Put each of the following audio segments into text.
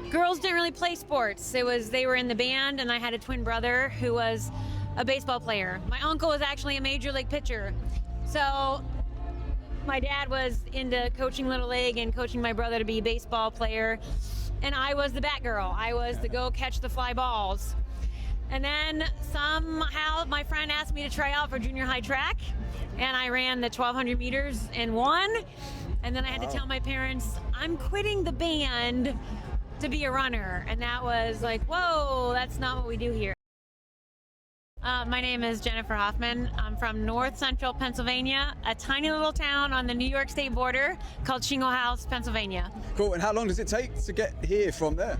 girls didn't really play sports. They were in the band, and I had a twin brother who was a baseball player. My uncle was actually a major league pitcher. So my dad was into coaching Little League and coaching my brother to be a baseball player. And I was the bat girl. I was the go catch the fly balls. And then somehow my friend asked me to try out for junior high track, and I ran the 1,200 meters and won. And then I had to tell my parents, I'm quitting the band to be a runner. And that was like, whoa, that's not what we do here. My name is Jennifer Hoffman. I'm from North Central Pennsylvania, a tiny little town on the New York State border called Shingle House, Pennsylvania. Cool. And how long does it take to get here from there?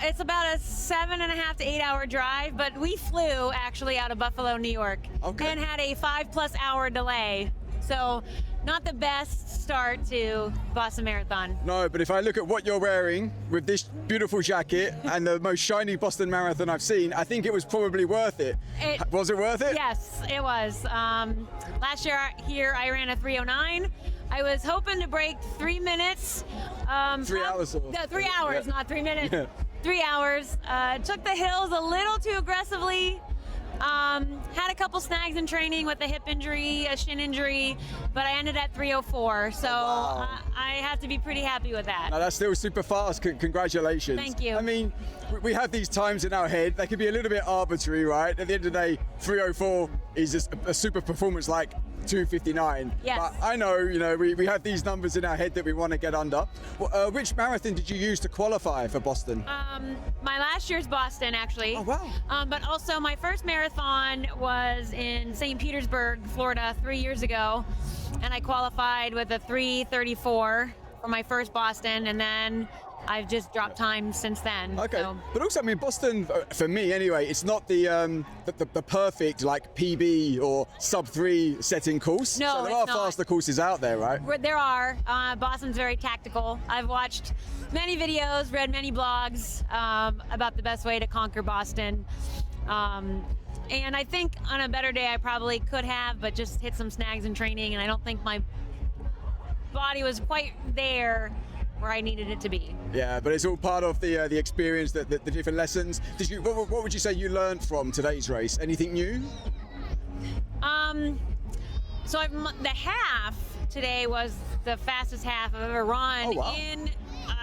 It's about a 7.5 to 8 hour drive, but we flew actually out of Buffalo, New York, and had a 5+ hour delay. So not the best start to Boston Marathon. No, but if I look at what you're wearing with this beautiful jacket and the most shiny Boston Marathon I've seen, I think it was probably worth it. Was it worth it? Yes, it was. Last year here I ran a 3:09. I was hoping to break 3 minutes. 3 hours. No, 3 hours, not 3 minutes. Yeah. 3 hours. Took the hills a little too aggressively. Had a couple snags in training with a hip injury, a shin injury, but I ended at 3:04, so I have to be pretty happy with that. No, that's still super fast. Congratulations. Thank you. I mean, we have these times in our head. They can be a little bit arbitrary, right? At the end of the day, 3:04 is just a super performance like 2:59. Yes. But I know, we have these numbers in our head that we want to get under. Which marathon did you use to qualify for Boston? My last year's Boston, actually. Oh, wow. But also my first marathon was in St. Petersburg, Florida, 3 years ago, and I qualified with a 3:34 for my first Boston, and then I've just dropped time since then. Okay, so. But also, I mean, Boston, for me anyway, it's not the perfect like PB or sub-3 setting course. No, so there are faster courses out there, right? There are. Boston's very tactical. I've watched many videos, read many blogs about the best way to conquer Boston. And I think on a better day I probably could have, but just hit some snags in training, and I don't think my body was quite there where I needed it to be. Yeah, but it's all part of the experience, the different lessons. What would you say you learned from today's race? Anything new? So the half today was the fastest half I've ever run in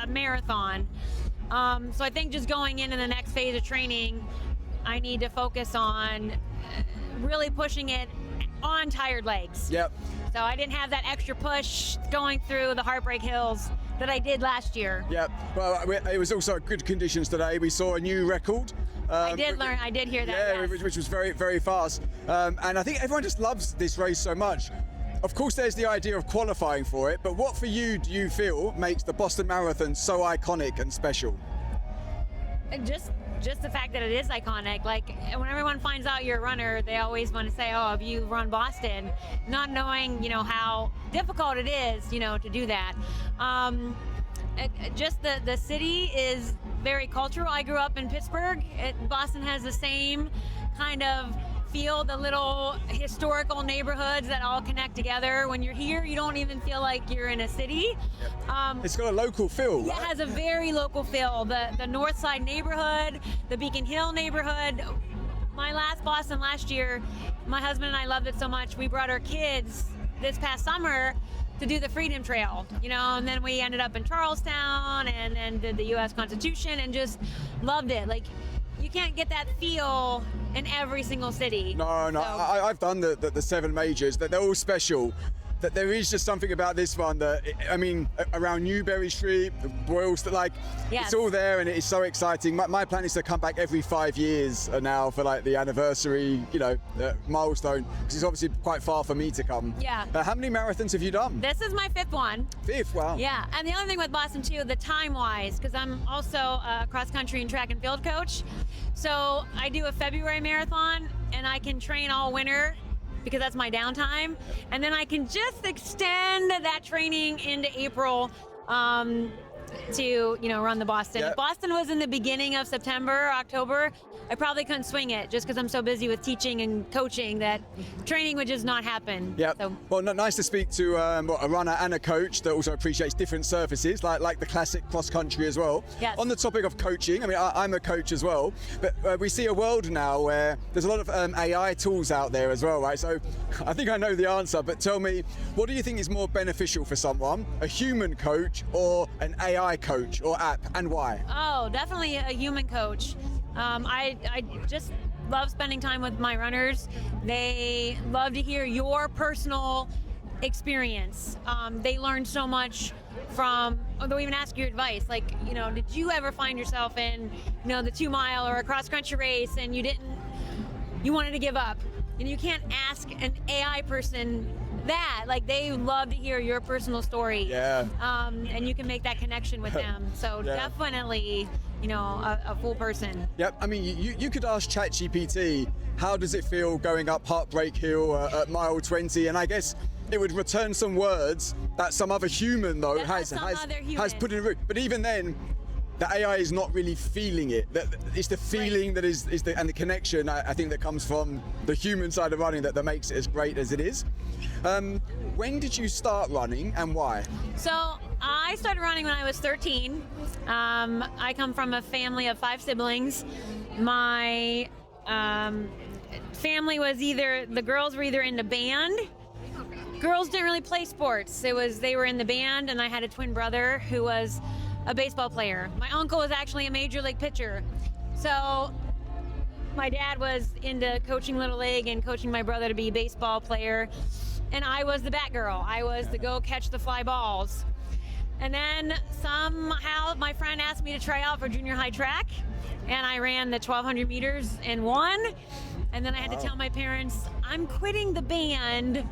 a marathon. So I think just going into the next phase of training, I need to focus on really pushing it on tired legs. Yep. So I didn't have that extra push going through the Heartbreak Hills that I did last year. Yep. Well, it was also good conditions today. We saw a new record. I did hear that. Yeah, yes. which was very, very fast. And I think everyone just loves this race so much. Of course, there's the idea of qualifying for it, but what for you do you feel makes the Boston Marathon so iconic and special? Just the fact that it is iconic. Like, when everyone finds out you're a runner, they always want to say, oh, have you run Boston? Not knowing, how difficult it is, to do that. Just the city is very cultural. I grew up in Pittsburgh. Boston has the same kind of feel, the little historical neighborhoods that all connect together. When you're here, you don't even feel like you're in a city. It's got a local feel, right? Yeah, it has a very local feel. The North Side neighborhood, the Beacon Hill neighborhood. My last Boston last year, my husband and I loved it so much, we brought our kids this past summer to do the Freedom Trail, and then we ended up in Charlestown and then did the U.S. Constitution and just loved it. Like, you can't get that feel in every single city. No, I've done the 7 majors. They're all special. That there is just something about this one that, around Newbury Street, the Royals, it's all there and it's so exciting. My plan is to come back every 5 years now for the anniversary, milestone, because it's obviously quite far for me to come. Yeah. How many marathons have you done? This is my 5th one. 5th, wow. Yeah, and the other thing with Boston too, the time-wise, because I'm also a cross-country and track and field coach, so I do a February marathon and I can train all winter because that's my downtime, and then I can just extend that training into April. to run the Boston. Yep. If Boston was in the beginning of September, October, I probably couldn't swing it just because I'm so busy with teaching and coaching that training would just not happen. Yeah. So. Well, nice to speak to a runner and a coach that also appreciates different surfaces, like the classic cross country as well. Yes. On the topic of coaching, I mean, I'm a coach as well, but we see a world now where there's a lot of AI tools out there as well, right? So I think I know the answer, but tell me, what do you think is more beneficial for someone, a human coach or an AI coach or app, and why? Oh, definitely a human coach. I just love spending time with my runners. They love to hear your personal experience. They learn so much from, they'll even ask your advice. Like, did you ever find yourself in, the 2 mile or a cross country race and you wanted to give up? And you can't ask an AI person that. Like, they love to hear your personal story. Yeah. And you can make that connection with them. So Yeah. definitely, a full person. Yep. I mean, you could ask ChatGPT, how does it feel going up Heartbreak Hill at mile 20? And I guess it would return some words that some other human though has put in. But even then, the AI is not really feeling it. It's the feeling that is and the connection I think that comes from the human side of running that makes it as great as it is. When did you start running and why? So I started running when I was 13. I come from a family of 5 siblings. My family was the girls were either in the band. Girls didn't really play sports. They were in the band, and I had a twin brother who was a baseball player. My uncle was actually a major league pitcher. So my dad was into coaching Little League and coaching my brother to be a baseball player. And I was the bat girl. I was the go catch the fly balls. And then somehow my friend asked me to try out for junior high track, and I ran the 1,200 meters and won. And then I had to tell my parents, I'm quitting the band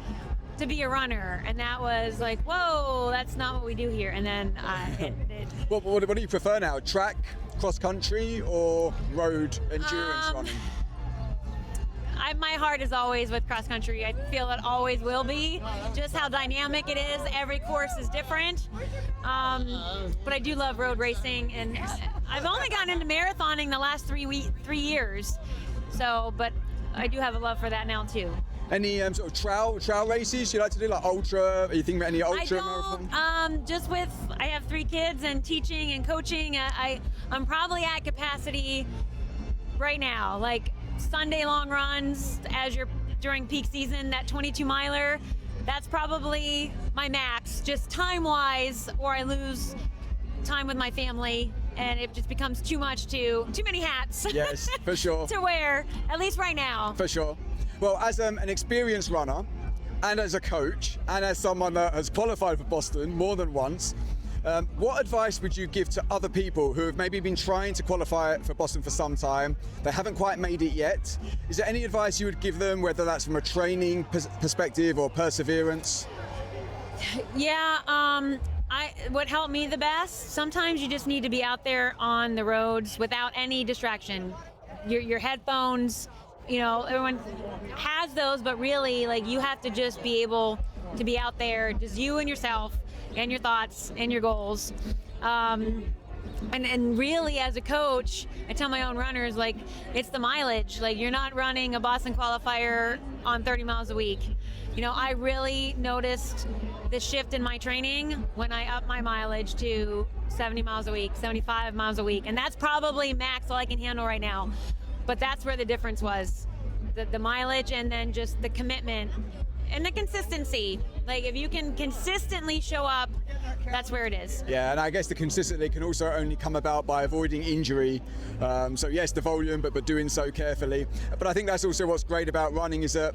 to be a runner. And that was like, whoa, that's not what we do here. And then What do you prefer now? Track, cross country, or road endurance running? My heart is always with cross country. I feel it always will be. Just how dynamic it is. Every course is different. But I do love road racing, and I've only gotten into marathoning the last 3 years. So, but I do have a love for that now too. Any sort of trail races you like to do, like ultra? Are you thinking about any ultra marathon? I have 3 kids and teaching and coaching. I'm probably at capacity right now. Like Sunday long runs during peak season, that 22 miler, that's probably my max, just time wise, or I lose time with my family and it just becomes too many hats. Yes, for sure. to wear, at least right now. For sure. Well, as an experienced runner and as a coach and as someone that has qualified for Boston more than once, what advice would you give to other people who have maybe been trying to qualify for Boston for some time, they haven't quite made it yet? Is there any advice you would give them, whether that's from a training perspective or perseverance? Yeah, what helped me the best, sometimes you just need to be out there on the roads without any distraction. Your headphones, everyone has those, but really, like, you have to just be able to be out there, just you and yourself and your thoughts and your goals. And really, as a coach, I tell my own runners, like, it's the mileage. Like, you're not running a Boston qualifier on 30 miles a week. I really noticed the shift in my training when I upped my mileage to 70 miles a week, 75 miles a week. And that's probably max all I can handle right now. But that's where the difference was. The mileage, and then just the commitment and the consistency. Like, if you can consistently show up, that's where it is. Yeah, and I guess the consistency can also only come about by avoiding injury. So yes, the volume, but doing so carefully. But I think that's also what's great about running, is that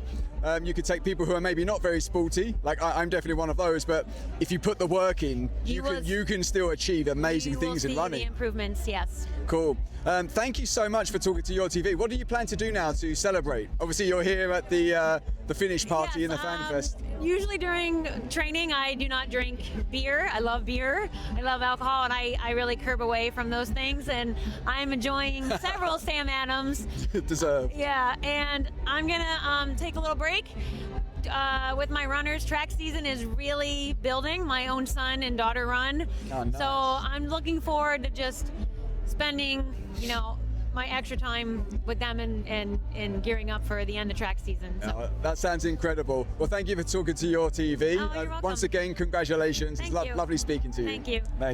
you could take people who are maybe not very sporty, like I'm definitely one of those, but if you put the work in, you can still achieve amazing things in running. The improvements, yes. Cool. Thank you so much for talking to URTV. What do you plan to do now to celebrate? Obviously, you're here at the finish party in the Fan Fest. Usually during training, I do not drink beer. I love beer. I love alcohol, and I really curb away from those things. And I'm enjoying several Sam Adams. Deserved. Yeah, and I'm gonna take a little break, with my runners, track season is really building. My own son and daughter run. Oh, nice. So I'm looking forward to just spending, my extra time with them and gearing up for the end of track season. So. That sounds incredible. Well, thank you for talking to URTV. Oh, you're welcome. Once again, congratulations. Thank It's you. lovely speaking to you. Thank you. Thank you.